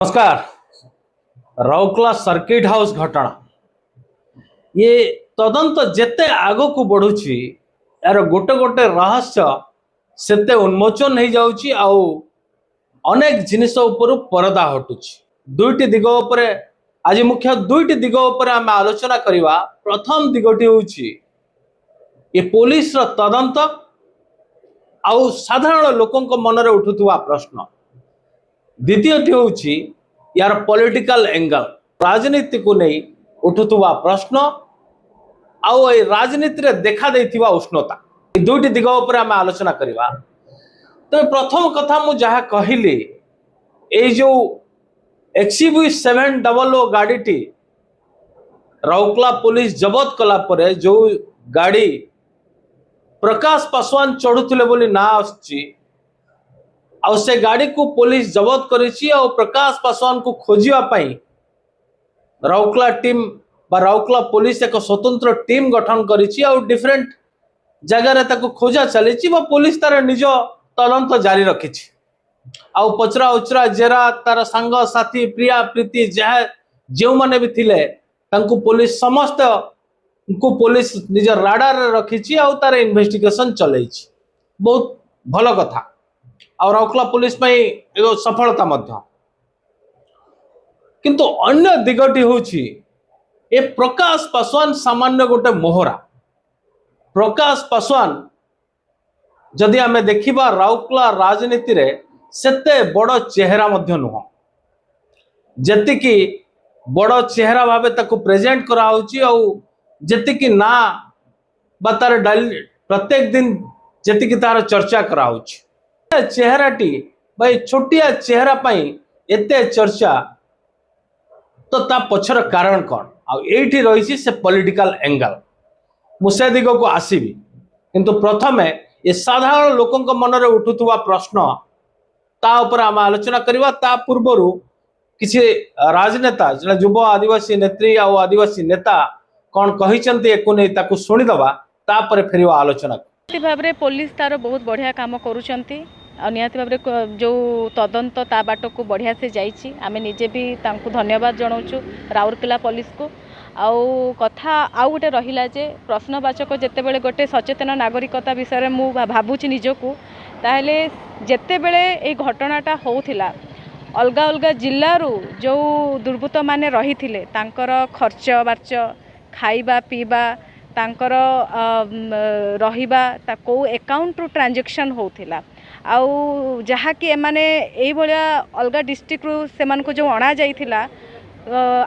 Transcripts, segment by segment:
नमस्कार। Rourkela circuit house घटना ये तदंत जेते आगो को बढ़ुची यार गोटे गोटे रहस्य सेते उन्मोचन हो जाउची आउ अनेक जिनिस ऊपर परदा हटुची। दुईटी दिग उपरे आज मुख्य दुईटी दिग उपरे आम आलोचना करवा। प्रथम दिगटी होउची ये पुलिस रो तदंत आउ साधारण लोकंक मनरे उठुवा प्रश्न। द्वितीयटी होउची यार पॉलिटिकल एंगल राजनीति को नहीं उठुवा प्रश्न आउ राजनीति रे देखा देथिवा उष्णता दुईटी दिग उपर आम आलोचना करवा। तो प्रथम कथा मु जहाँ कहली ए जो XUV700 गाड़ी राउरकेला पुलिस जबत कला परे जो गाड़ी प्रकाश पासवान चढ़ुले बोली ना आसची आउ से गाड़ी को पुलिस जबत करिछि आउ प्रकाश पासवान को खोजिया पाई राउरकेला टीम बा राउरकेला पुलिस एक स्वतंत्र टीम गठन करिछि आउ डिफरेंट जगह रे ताको खोजा चलिछि बा पुलिस तार निज तदंत जारी रखिछि आउ पचरा उचरा जेरा तार संग साथी प्रिया प्रीति जहा जो माने भी थिले तांको पुलिस समस्त को पुलिस निज राडार रे रखिछि आउ तार इन्वेस्टिगेशन चलैछि। बहुत भलो कथा और राउरकेला पुलिस में एक सफलता मध्य। किंतु अन्य दिगटी होछि ए प्रकाश पासवान सामान्य गोटे मोहरा। प्रकाश पासवान जदि आमे देखिबा राउरकेला राजनीति रे सेते बड़ चेहरा मध्य नुह जेतिकी बड़ चेहरा भावे ताको प्रेजेंट करा होछि आउ जेतिकी ना बा तार प्रत्येक दिन जेतिकी तार चर्चा करा होछि। चेहराटी भाई छोटिया चेहरा पाई एते चर्चा तो ता पछर कारण कौन आठी रही से पॉलिटिकल एंगल मुसे दिग को आसबि। किंतु प्रथमे ये साधारण लोकंक मनरे उठुवा प्रश्न ता ऊपर आम आलोचना करवा। ता पूर्वरु किसी राजनेता जने युव आदिवासी नेत्री आ आदिवासी नेता कौन कहिसंती एको नै ताकू सुनिदबा तापर फेरिवा आलोचना। भाव में पुलिस तार बहुत बढ़िया काम करुँच निहाती भाव जो तदंत ता बाट को बढ़िया से जाइए आम निजे भी तांको धन्यवाद जनाऊँ राउरकेला पुलिस को। आउ कथा आउ गोटे रहिला जे प्रश्नवाचक जितेबले गोटे सचेतन नागरिकता विषय मु भावुची निजको ताहले जितेबले ये घटनाटा होउथिला अलगा अलगा जिल्लारू जो दुर्बृत्त माने रही थिले तांकर खर्च बार्च खाइबा पीबा तांकर रहिबा ता को अकाउंट रु ट्रांजैक्शन होउथिला आउ जहा कि एमाने एई भलिया अलगा डिस्ट्रिक्ट रु सेमान को जो अणा जाइथिला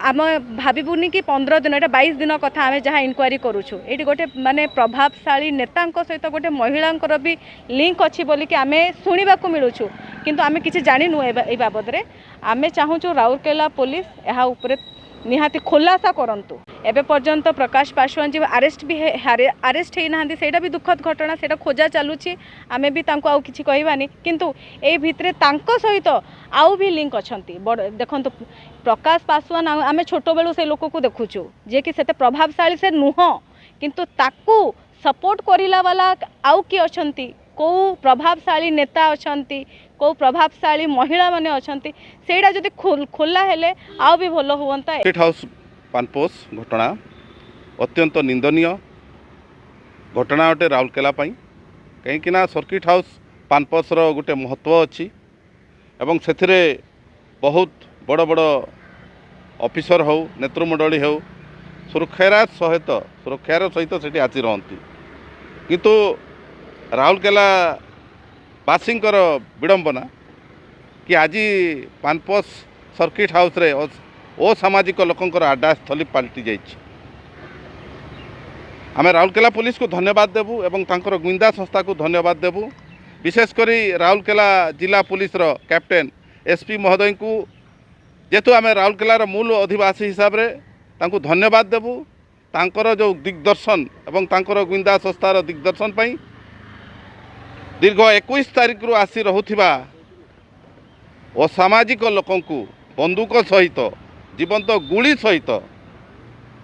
आम भाबुनी कि 15 दिन एटा 22 दिन कथा आमे जहाँ इनक्वारी करूछु एटी गोटे माने प्रभावशाली नेतांक सहित गोटे महिलांकर भी लिंक अछि बोली कि आमे सुनिबा को मिलुछु किंतु आमे किछि जानिनु ए बाबद रे आमे चाहूछु राउरकेला पुलिस एहा ऊपर निहाती खुलासा करंतु। एबे पर्यंत प्रकाश पासवान जी अरेस्ट भी अरेस्ट होना सेटा भी दुखद घटना सेटा खोजा चलुची आमे भी तांको आउ किछि कहबानी किंतु ए भितरे तांको सहित आउ भी लिंक अछंती। देखंतु प्रकाश पासवान आमे छोट बेलु से लोक को देखुछु जे कि सेते प्रभावशाली से नुह किंतु ताकू सपोर्ट करिला वाला आउ कि अछंती को प्रभावशाली नेता अछंती को प्रभावशाली महिला माने अछंती सेटा जदि खोला हेले आउ भी भलो होवंता। सर्किट हाउस पानपोस घटना अत्यंत निंदनीय घटना अटे राउरकेला कहीं सर्किट हाउस पानपोस गोटे महत्व अच्छी एवं से बहुत बड़ बड़ ऑफिसर हो नेतृमंडली हो सुरक्षार सहित से आसी रहती किंतु राउरकेला बासींकर विडंबना कि आज पानपोस सर्किट हाउस रे असामाजिक लोकंकर आड्डा स्थली पलटि जाइए। आम राउरकेला पुलिस को धन्यवाद देबू एवं तांकर गुइंदा संस्था को धन्यवाद देबू विशेषकर राउरकेला जिला पुलिस रो कैप्टेन SP महोदय को जेतु आम राउरकेलार मूल अधिवासी हिसाब रे तांको धन्यवाद देबू तांकर जो दिग्दर्शन एवं तांकर गुइंदा संस्थार दिग्दर्शन पाई दीर्घ 21 तारीख रु आसी रहुथिबा असामाजिक लोकंकु बंदूक सहित जीवंत गुली सहित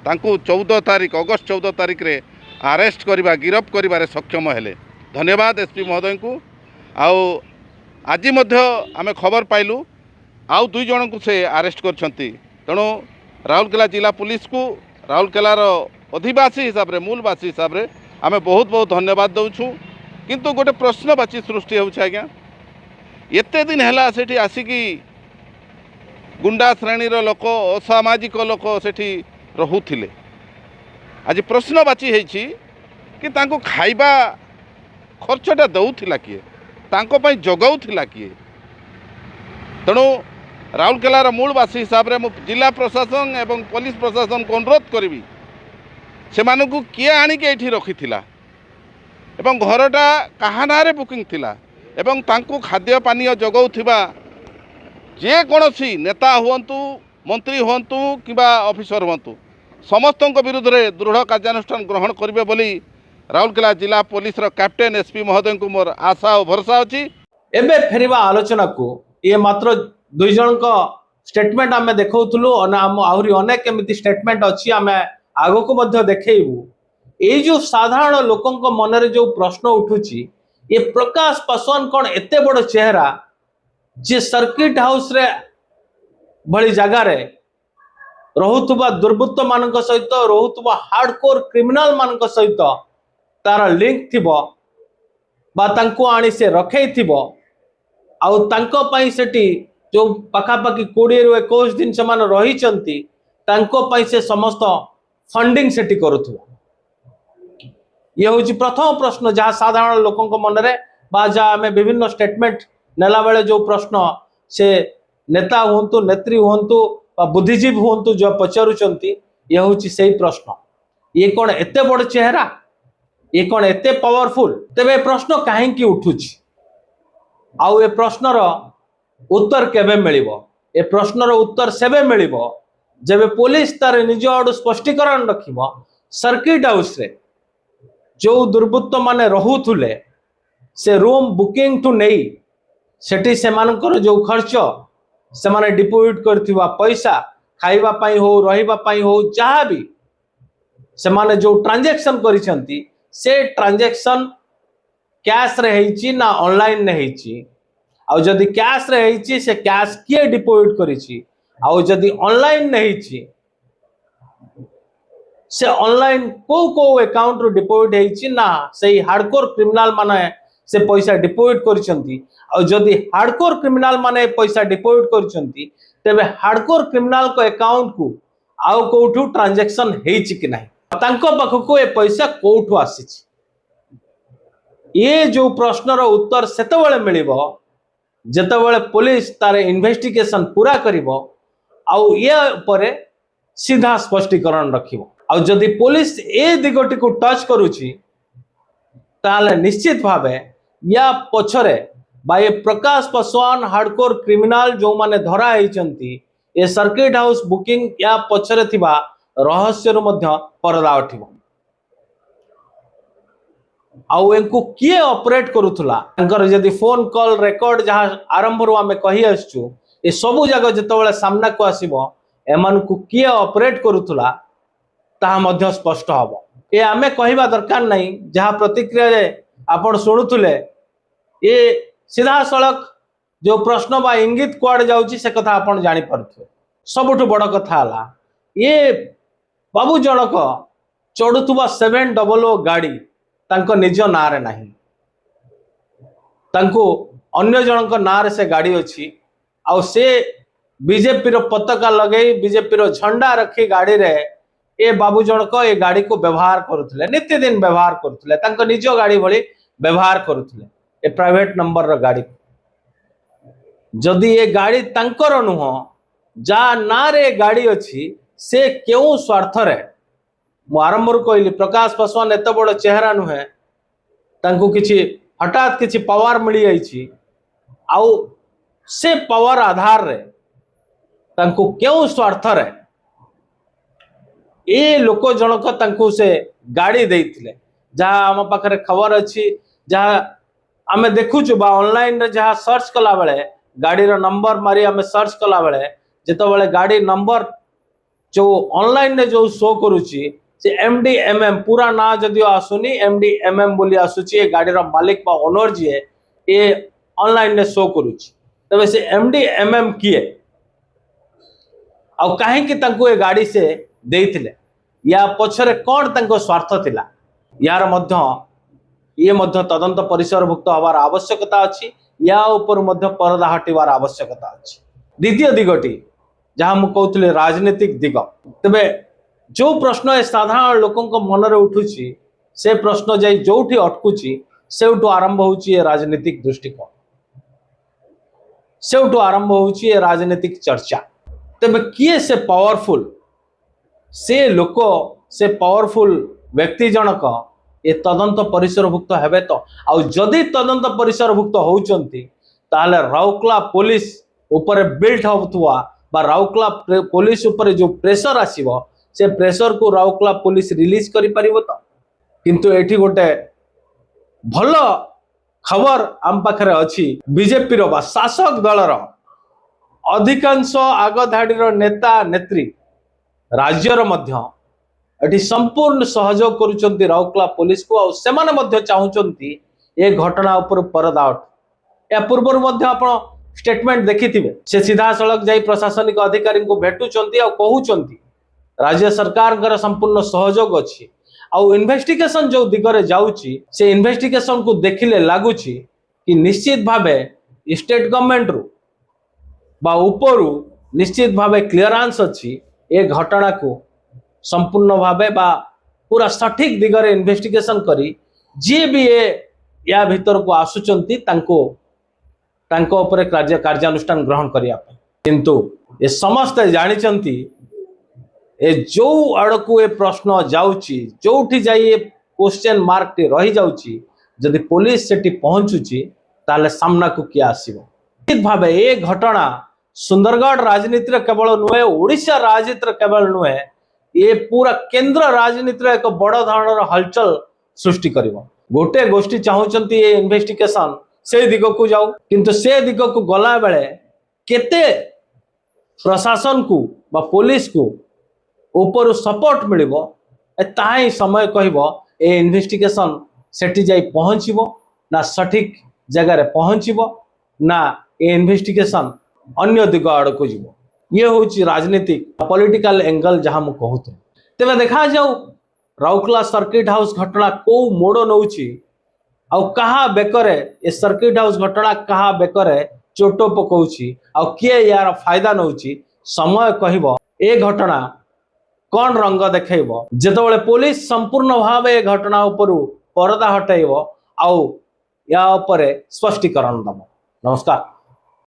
तांकु 14 तारीख अगस्त 14 तारीख रे अरेस्ट करबा गिरफ्त करिबारे सक्षम हेले। धन्यवाद SP महोदय को। आज आमे खबर पाइलु आउ 2 जन को से अरेस्ट करछंती। तेणु राउरकेला जिला पुलिस को राउरकेलार अधिवासी हिसाब रे मूलवासी हिसाब रे आमे बहुत बहुत धन्यवाद दउछु। किंतु गोटे प्रश्नवाची सृष्टि होउछ आज्ञा, एते दिन हैला सेठी आसिकी गुंडा श्रेणीर लोक असामाजिक लोक सेठी रहुथिले। आज प्रश्नवाची होइछि कि तांको खाइबा खर्चटा दउथिला किए, तांको पई जगाउथिला किए। तेणु राउरकेलार मूलवासी हिसाब रे जिला प्रशासन एवं पुलिस प्रशासन को अनुरोध करी से मानकु किए आनिके एठी रखिथिला एवं घरटा काहा नारे बुकिंग थिला एवं तांको खाद्य पानीय जगाउथिबा जे कोनोसी नेता हुअन्तु मंत्री हुअन्तु किबा ऑफिसर हुअन्तु समस्त विरुद्ध रे दृढ़ कार्यानुष्ठान ग्रहण करिवे बोली राउरकेला जिला पुलिस रो कैप्टेन एसपी महोदय को मोर आशा और भरोसा अछि। एबे फेरिबा आलोचना को ये मात्र 2 जन को स्टेटमेंट आमे देखौथुलु और आहुरी अनेक एमिति स्टेटमेंट अछि आमे आगो को मध्य देखैबु। ए जो साधारण लोकन को मन रे जो प्रश्न उठुची ये प्रकाश पासवान कोन एते बड़ चेहरा जे सर्किट हाउस रे भली जगह रे रहुतुबा दुर्बृत्त मानक सहित रहुतुबा हार्डकोर क्रिमिनल मानक सहित तार लिंक थिबो बा तांको आनी से रखै थिबो आउ तांको पई सेठी जो पाखापाखि 20 रु 21 दिन से मान रही चंती तांको पई से समस्त फंडिंग सेठी करूथुबो। ये होची प्रथम प्रश्न जहाँ साधारण लोकों को मन रे बा जहाँ आमे विभिन्न स्टेटमेंट नेला बेले जो प्रश्न से नेता हुंतु नेत्री हुंतु बा बुद्धिजीवी हुंतु जो पचारुचंती ये होची सही प्रश्न। ये कौन एते बड़ चेहरा, ये कौन एते पावरफुल, तेबे प्रश्न काहे की उठुची आउ ए प्रश्नर उत्तर केबे मिलिबो? ए प्रश्नर उत्तर सेबे मिलिबो जेबे पुलिस तार निज आडू स्पष्टीकरण रखिबो सर्किट हाउस रे जो दुर्बृत्त माने रहुथुले से रूम बुकिंग टू नहीं सेठी से मानकर जो खर्च से माने डिपोजिट करथिबा पैसा खाइबा पाई हो रहिबा पाई हो जहाँ भी से माने जो ट्रांजैक्शन करिसंती से ट्रांजैक्शन कैश रे हेची ना ऑनलाइन ने हेची आउ जदि कैश रे हेची से कैश किए डिपोजिट करिछि आउ जदि ऑनलाइन ने हेची से ऑनलाइन को अकाउंट रो डिपोजिट हेची ना सेही हार्डकोर क्रिमिनल माने से पैसा डिपोजिट करिसंती और जदि हार्डकोर क्रिमिनल माने पैसा डिपोजिट करिसंती तेबे हार्डकोर क्रिमिनल को अकाउंट को आउ कोठू ट्रांजैक्शन हेची कि नाही तांको पाखको ए पैसा कोठू आसीछि। ये जो प्रश्नर उत्तर सेतबेले मिलिबो जेतबेले पुलिस तार इन्वेस्टिगेशन पूरा करिवो आउ ये ऊपर सीधा स्पष्टीकरण रखिवो आउ जदि पुलिस ए दिगटी को टच करूची ताले निश्चित भावे या पछरे बा ये प्रकाश पासवान हार्डकोर क्रिमिनल जो माने धरा हेचंती ए सर्किट हाउस बुकिंग या पछरे थिबा रहस्य रो मध्य परदा उठिबो आउ एंकु किए ऑपरेट करूथुला अंकर जदि फोन कॉल रिकॉर्ड जहां आरंभ रो आमे कहि आछू ए सबु जगह जेतबेले सामना को आसीबो एमन को किए ऑपरेट करूथुला ता मध्य स्पष्ट हबो। ए आमे कहिबा दरकार नाही जहां प्रतिक्रिया रे आपण सुनुथुले ए सीधा सड़क जो प्रश्न बा इंगित कुआड जाउची से कथा आपण जानि परथु। सबुठु बड़ कथा हला ये बाबू जनक चढ़ुथुबा 700 गाड़ी तांको निज नारे नाही तांको अन्य जनक नारे से गाड़ी अछि आउ से बीजेपी रो पताका लगई बीजेपी रो झंडा रखी गाड़ी रे ए बाबू जनक ए गाड़ी को व्यवहार करुथले नित्य दिन व्यवहार करुथले तांको निज गाड़ी भली व्यवहार करुथले ए प्राइवेट नंबर रो गाड़ी जदि ए गाड़ी तांकर नुह जा नारे गाड़ी अछि से केउ स्वार्थ रे मु आरंभ कहली प्रकाश पासवान एत बड़ चेहरा नुहे तांको किछि हठात किछि पावर मिली जाइछि आउ से पावर आधार रे तांको केउ स्वार्थ रे ए लोक जनक तांको से गाड़ी देइथिले जहाँ आम पाखरे खबर अछि जहाँ आमे देखुछु बा ऑनलाइन रे जहाँ सर्च कला बेले गाड़ी रो नंबर मारी आमे सर्च कला बेले जेतबेले गाड़ी नंबर जो ऑनलाइन रे जो शो करूची से MDMM पूरा ना जदियो आसुनी MDMM बोली आसुची ए गाड़ी रो मालिक बा ओनर जी ए ऑनलाइन रे शो करूची तबे से MDMM किए आउ काहेकि तांको ए गाड़ी से देइथिले या पछरे कोन तांको स्वार्थ थिला यार मध्य ये मध्य तदंत परिसरभुक्त हबार आवश्यकता अछि या ऊपर मध्य परदा हटिवार आवश्यकता अछि। द्वितीय दिगटी जहाँ मु कहूले राजनीतिक दिग तेबे जो प्रश्न ए साधारण लोकंक मनरे उठुची से प्रश्न जाई जोठी अटकुची सेउटु आरंभ होउची ए राजनीतिक दृष्टिकोण सेउटु आरंभ होउची ए राजनीतिक चर्चा। तेबे किए से पावरफुल से लोक से पावरफुल व्यक्ति जनक ए तदंत परिसरभुक्त हेबे तो आउ जदि तदंत परिसरभुक्त होउचंती ताहले राउरकेला पुलिस ऊपर बिल्ट होतुआ बा राउरकेला पुलिस ऊपर जो प्रेशर आसीबो से प्रेशर को राउरकेला पुलिस रिलीज करि परिबो तो किंतु एठी गोटे भल खबर आम पाखरे अछि बीजेपी रो बा शासक दलर अधिकांश आगधाड़ीर नेता नेत्री राज्यर मध्य एटी संपूर्ण सहयोग करुचंती राउरकेला पुलिस को और सेमाने मध्य चाहुचंती ए घटना ऊपर परदा उठ या पूर्व मध्य आपण स्टेटमेंट देखिथिबे से सीधा सड़क जाई प्रशासनिक अधिकारी को भेटुचंती और कहउचंती राज्य सरकार कर संपूर्ण सहयोग अछि आउ इन्वेस्टिगेशन जो दिगरे जाउची से इन्वेस्टिगेशन को देखिले लागुची कि निश्चित भावे स्टेट गवर्नमेंट रु बा उपरु निश्चित भावे क्लियरेंस अछि ए घटना को संपूर्ण भावे बा पूरा सठिक दिगरे इन्वेस्टिगेशन करी जे भी या भीतर को आसुचंती तांको ऊपर कार्यानुष्ठान ग्रहण करिया किंतु ए समस्त जानिचंती ए जो आड़कू ए प्रश्न जाउची जोठी जाई ए क्वेश्चन मार्क टी रही जाउची जदि पुलिस सेठी पहुंचुची ताले सामना को किया आसीबो निश्चित भावे ए घटना सुंदरगढ़ राजनीति केवल नुहे ओडिशा राजनीति केवल नुहे ये पूरा केंद्र राजनीति एक बड़ धरणर हलचल सृष्टि करिवो गोटे गोष्ठी चाहूचंती ये इन्वेस्टिगेशन से दिग को जाऊ किंतु से दिग को गला बेले केते प्रशासन को बा पुलिस को ऊपर सपोर्ट मिलिबो ताही समय कहबो ए इन्वेस्टिगेशन सेठी जाई पहुंचीबो ना सठिक जगह रे पहुंचीबो ना ए इन्वेस्टिगेशन अन्य दिग आड़ को जीवो ये होची राजनीतिक पॉलिटिकल एंगल जहां मु कहूत तेबे देखा जाऊ राउरकेला सर्किट हाउस घटना को मोड़ नौची आउ कहा बेकरे ए सर्किट हाउस घटना कहा बेकरे चोटो पकाउची आउ किए यार फायदा नौची समय कहबो ए घटना कौन रंग देखैबो जेतबेले पुलिस संपूर्ण भावे ए घटना ऊपर परदा हटाइबो आउ या ऊपर स्पष्टीकरण दबो। नमस्कार।